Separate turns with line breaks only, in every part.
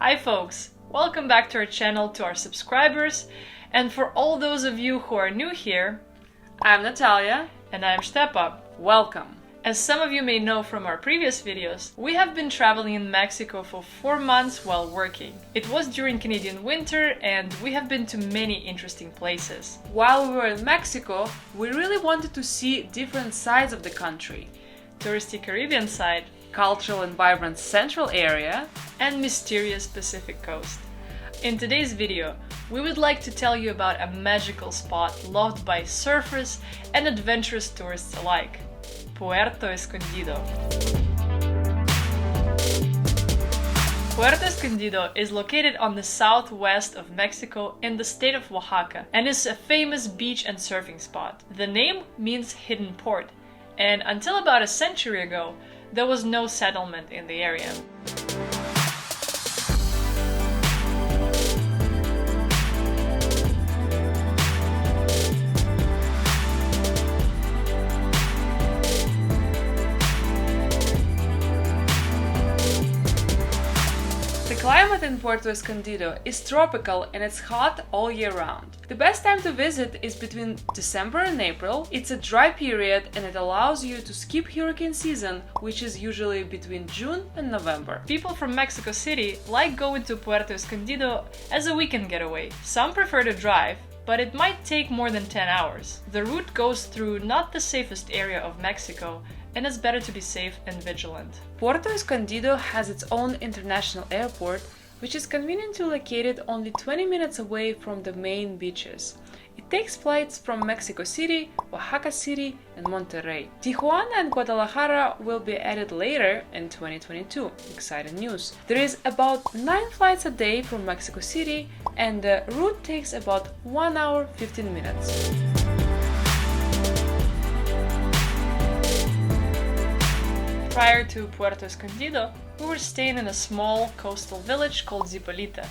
Hi folks, welcome back to our channel, to our subscribers, and for all those of you who are new here,
I'm Natalia.
And I'm Stepa.
Welcome.
As some of you may know from our previous videos, we have been traveling in Mexico for 4 months while working. It was during Canadian winter and we have been to many interesting places.
While we were in Mexico, we really wanted to see different sides of the country.
Touristy Caribbean side,
cultural and vibrant central area,
and mysterious Pacific coast. In today's video, we would like to tell you about a magical spot loved by surfers and adventurous tourists alike. Puerto Escondido. Puerto Escondido is located on the southwest of Mexico in the state of Oaxaca and is a famous beach and surfing spot. The name means hidden port, and until about a century ago, there was no settlement in the area.
The climate in Puerto Escondido is tropical and it's hot all year round. The best time to visit is between December and April. It's a dry period and it allows you to skip hurricane season, which is usually between June and November.
People from Mexico City like going to Puerto Escondido as a weekend getaway. Some prefer to drive, but it might take more than 10 hours. The route goes through not the safest area of Mexico, and it's better to be safe and vigilant.
Puerto Escondido has its own international airport, which is conveniently located only 20 minutes away from the main beaches. It takes flights from Mexico City, Oaxaca City, and Monterrey. Tijuana and Guadalajara will be added later in 2022. Exciting news! There is about 9 flights a day from Mexico City, and the route takes about 1 hour 15 minutes.
Prior to Puerto Escondido, we were staying in a small coastal village called Zipolite.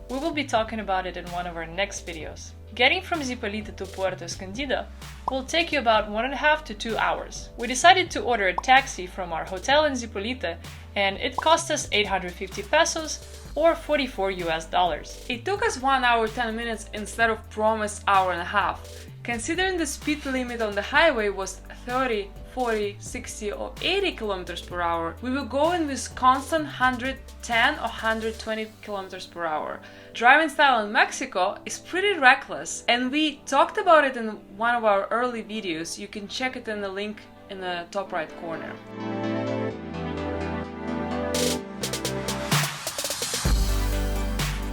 We will be talking about it in one of our next videos. Getting from Zipolite to Puerto Escondido will take you about 1.5 to 2 hours. We decided to order a taxi from our hotel in Zipolite, and it cost us 850 pesos or $44.
It took us 1 hour 10 minutes instead of promised hour and a half. Considering the speed limit on the highway was 30, 40, 60 or 80 kilometers per hour, we were going with constant 110 or 120 kilometers per hour. Driving style in Mexico is pretty reckless, and we talked about it in one of our early videos. You can check it in the link in the top right corner.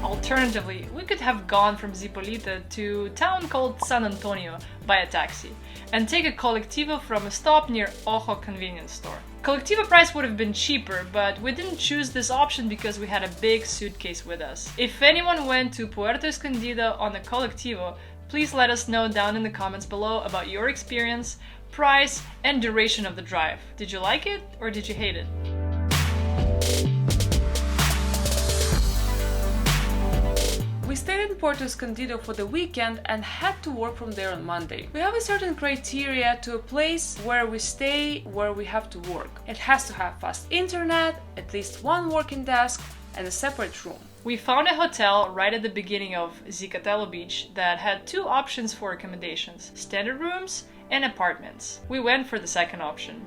Alternatively, we could have gone from Zipolite to a town called San Antonio by a taxi and take a colectivo from a stop near Ojo convenience store. Colectivo price would have been cheaper, but we didn't choose this option because we had a big suitcase with us. If anyone went to Puerto Escondido on a colectivo, please let us know down in the comments below about your experience, price, and duration of the drive. Did you like it or did you hate it?
We stayed in Puerto Escondido for the weekend and had to work from there on Monday. We have a certain criteria to a place where we stay, where we have to work. It has to have fast internet, at least one working desk, and a separate room.
We found a hotel right at the beginning of Zicatela beach that had 2 options for accommodations: standard rooms and apartments. We went for the second option.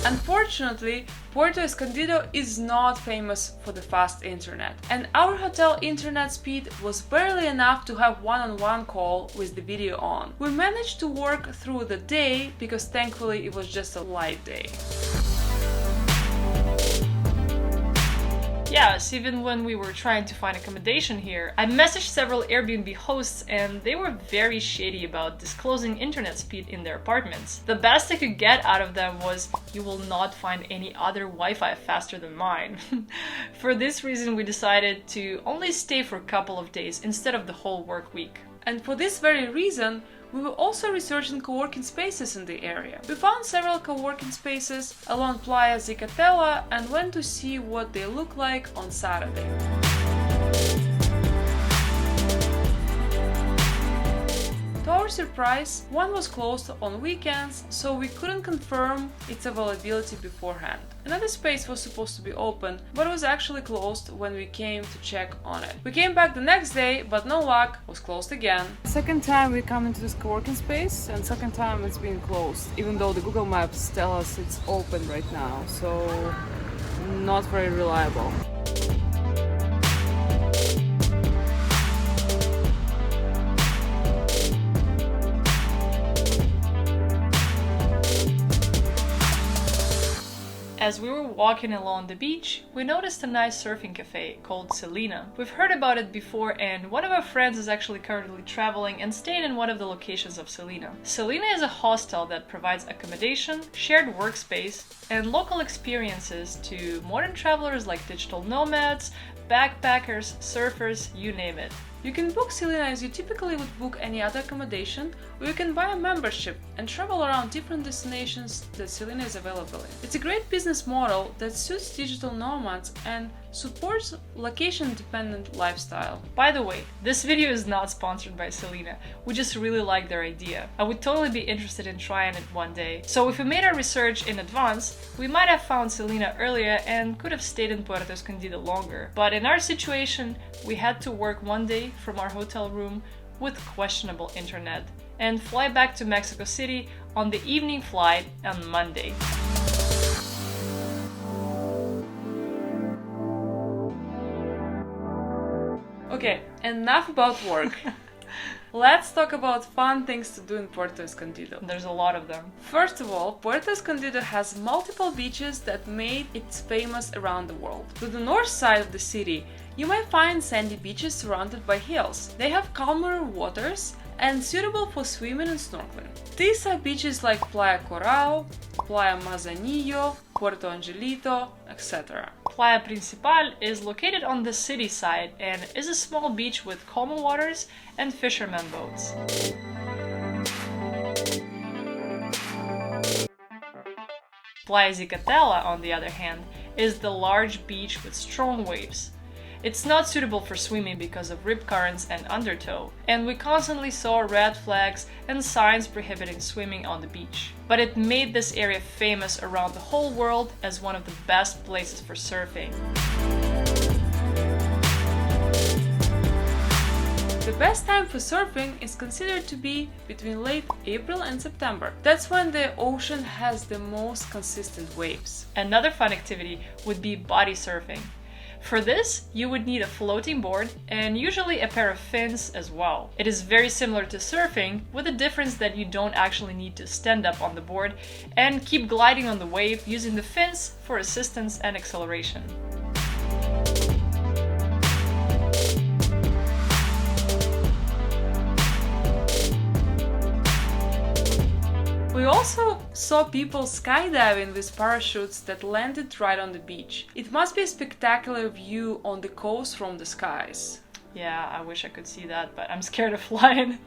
Unfortunately, Puerto Escondido is not famous for the fast internet, and our hotel internet speed was barely enough to have one-on-one call with the video on. We managed to work through the day because thankfully it was just a light day.
Yes, even when we were trying to find accommodation here, I messaged several Airbnb hosts and they were very shady about disclosing internet speed in their apartments. The best I could get out of them was, "You will not find any other Wi-Fi faster than mine." For this reason, we decided to only stay for a couple of days instead of the whole work week.
And for this very reason, We were also researching coworking spaces in the area. We found several coworking spaces along Playa Zicatela and went to see what they look like on Saturday. To our surprise, one was closed on weekends, so we couldn't confirm its availability beforehand. Another space was supposed to be open, but was actually closed when we came to check on it. We came back the next day, but no luck, was closed again.
Second time we come into this coworking space, and second time it's been closed, even though the Google Maps tell us it's open right now, so not very reliable.
As we were walking along the beach, we noticed a nice surfing cafe called Selena. We've heard about it before, and one of our friends is actually currently traveling and staying in one of the locations of Selena. Selena is a hostel that provides accommodation, shared workspace, and local experiences to modern travelers like digital nomads, backpackers, surfers, you name it.
You can book Selena as you typically would book any other accommodation, or you can buy a membership and travel around different destinations that Selena is available in. It's a great business model that suits digital nomads and supports location-dependent lifestyle.
By the way, this video is not sponsored by Selena. We just really like their idea. I would totally be interested in trying it one day. So if we made our research in advance, we might have found Selena earlier and could have stayed in Puerto Escondido longer. But in our situation, we had to work one day from our hotel room with questionable internet and fly back to Mexico City on the evening flight on Monday.
Okay, enough about work. Let's talk about fun things to do in Puerto Escondido.
There's a lot of them.
First of all, Puerto Escondido has multiple beaches that made it famous around the world. To the north side of the city, you might find sandy beaches surrounded by hills. They have calmer waters and suitable for swimming and snorkeling. These are beaches like Playa Coral, Playa Manzanillo, Puerto Angelito, etc.
Playa Principal is located on the city side and is a small beach with calmer waters and fishermen boats. Playa Zicatela, on the other hand, is the large beach with strong waves. It's not suitable for swimming because of rip currents and undertow, and we constantly saw red flags and signs prohibiting swimming on the beach. But it made this area famous around the whole world as one of the best places for surfing.
The best time for surfing is considered to be between late April and September. That's when the ocean has the most consistent waves.
Another fun activity would be body surfing. For this, you would need a floating board and usually a pair of fins as well. It is very similar to surfing, with the difference that you don't actually need to stand up on the board and keep gliding on the wave using the fins for assistance and acceleration.
We also saw people skydiving with parachutes that landed right on the beach. It must be a spectacular view on the coast from the skies.
Yeah, I wish I could see that, but I'm scared of flying.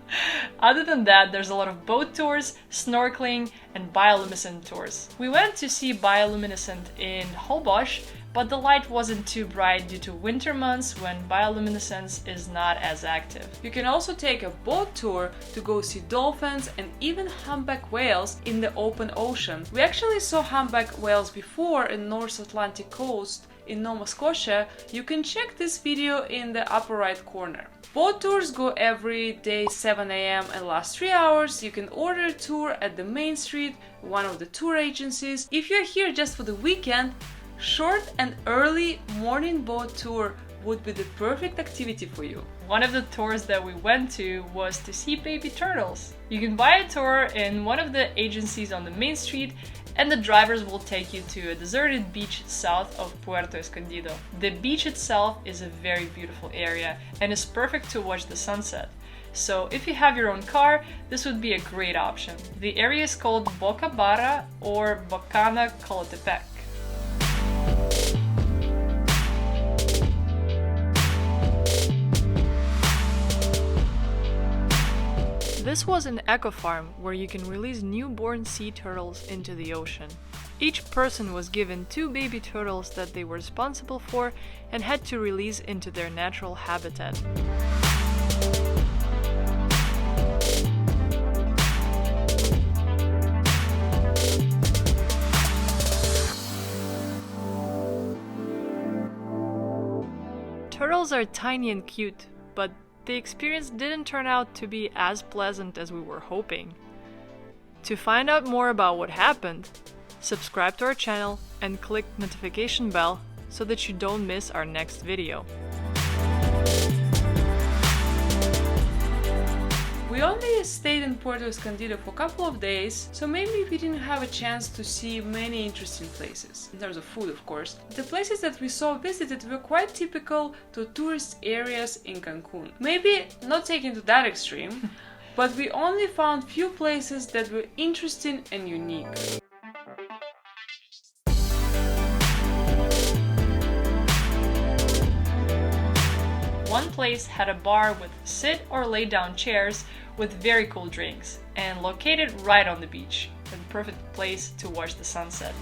Other than that, there's a lot of boat tours, snorkeling, and bioluminescent tours. We went to see bioluminescent in Holbox, but the light wasn't too bright due to winter months when bioluminescence is not as active.
You can also take a boat tour to go see dolphins and even humpback whales in the open ocean. We actually saw humpback whales before in North Atlantic coast in Nova Scotia. You can check this video in the upper right corner. Boat tours go every day 7 a.m. and last 3 hours. You can order a tour at the main street, one of the tour agencies. If you're here just for the weekend, short and early morning boat tour would be the perfect activity for you.
One of the tours that we went to was to see baby turtles. You can buy a tour in one of the agencies on the main street, and the drivers will take you to a deserted beach south of Puerto Escondido. The beach itself is a very beautiful area and is perfect to watch the sunset. So if you have your own car, this would be a great option. The area is called Boca Barra or Bocana Colotepec. This was an eco farm where you can release newborn sea turtles into the ocean. Each person was given 2 baby turtles that they were responsible for and had to release into their natural habitat. Turtles are tiny and cute, but the experience didn't turn out to be as pleasant as we were hoping. To find out more about what happened, subscribe to our channel and click notification bell so that you don't miss our next video.
We only stayed in Puerto Escondido for a couple of days, so maybe we didn't have a chance to see many interesting places, in terms of food of course. The places that we saw visited were quite typical to tourist areas in Cancun. Maybe not taken to that extreme, but we only found few places that were interesting and unique.
One place had a bar with sit or lay down chairs with very cool drinks, and located right on the beach, a perfect place to watch the sunset.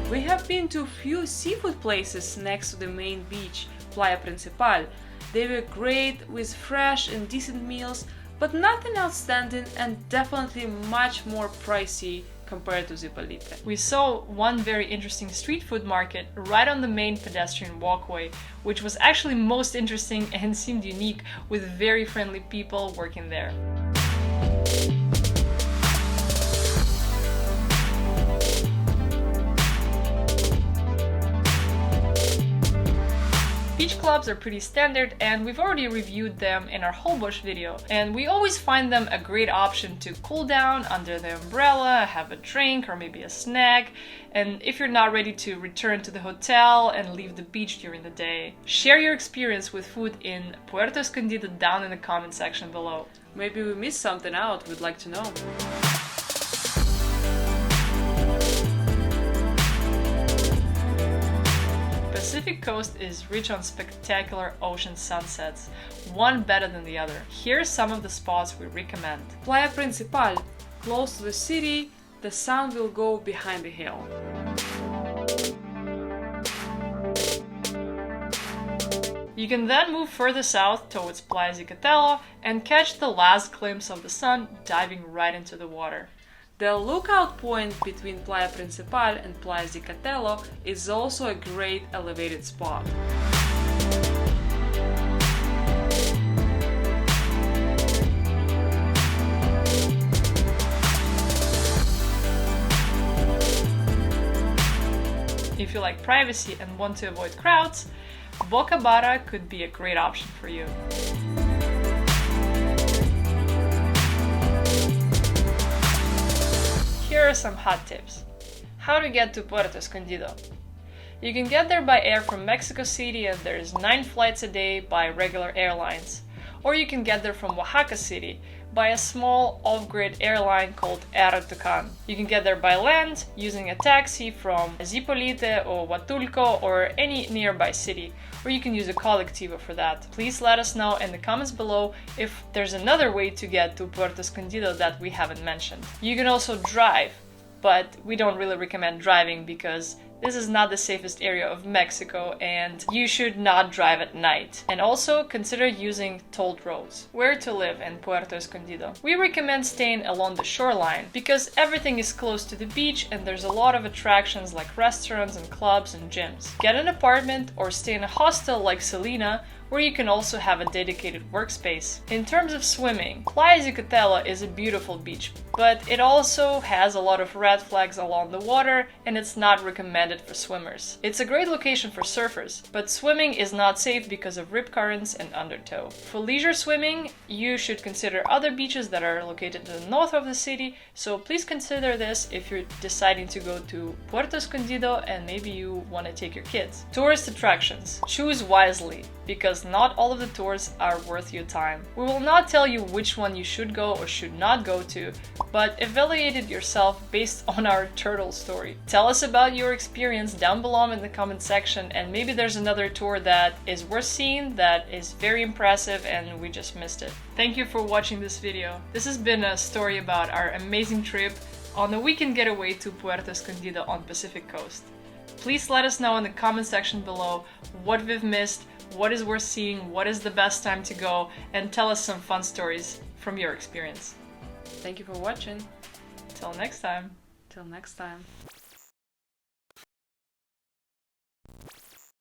We have been to a few seafood places next to the main beach, Playa Principal. They were great with fresh and decent meals, but nothing outstanding and definitely much more pricey compared to Zipolite.
We saw one very interesting street food market right on the main pedestrian walkway, which was actually most interesting and seemed unique, with very friendly people working there. Beach clubs are pretty standard and we've already reviewed them in our Holbox video, and we always find them a great option to cool down under the umbrella, have a drink or maybe a snack, and if you're not ready to return to the hotel and leave the beach during the day. Share your experience with food in Puerto Escondido down in the comment section below.
Maybe we missed something out, we'd like to know.
Pacific Coast is rich on spectacular ocean sunsets, one better than the other. Here are some of the spots we recommend.
Playa Principal, close to the city, the sun will go behind the hill.
You can then move further south towards Playa Zicatela and catch the last glimpse of the sun diving right into the water.
The lookout point between Playa Principal and Playa Zicatela is also a great elevated spot.
If you like privacy and want to avoid crowds, Boca Barra could be a great option for you. Here are some hot tips. How to get to Puerto Escondido. You can get there by air from Mexico City and there's 9 flights a day by regular airlines. Or you can get there from Oaxaca City by a small off-grid airline called Air Tucán. You can get there by land using a taxi from Zipolite or Huatulco or any nearby city, or you can use a colectivo for that. Please let us know in the comments below if there's another way to get to Puerto Escondido that we haven't mentioned. You can also drive, but we don't really recommend driving because this is not the safest area of Mexico and you should not drive at night. And also consider using tolled roads. Where to live in Puerto Escondido? We recommend staying along the shoreline because everything is close to the beach and there's a lot of attractions like restaurants and clubs and gyms. Get an apartment or stay in a hostel like Selena, where you can also have a dedicated workspace. In terms of swimming, Playa Zicatela is a beautiful beach, but it also has a lot of red flags along the water and it's not recommended for swimmers. It's a great location for surfers, but swimming is not safe because of rip currents and undertow. For leisure swimming, you should consider other beaches that are located to the north of the city, so please consider this if you're deciding to go to Puerto Escondido and maybe you want to take your kids. Tourist attractions. Choose wisely, because not all of the tours are worth your time. We will not tell you which one you should go or should not go to, but evaluate it yourself based on our turtle story. Tell us about your experience experience down below in the comment section, and maybe there's another tour that is worth seeing, that is very impressive and we just missed it. Thank you for watching this video. This has been a story about our amazing trip on a weekend getaway to Puerto Escondido on Pacific Coast. Please let us know in the comment section below what we've missed, what is worth seeing, what is the best time to go, and tell us some fun stories from your experience.
Thank you for watching.
Till next time.
Till next time.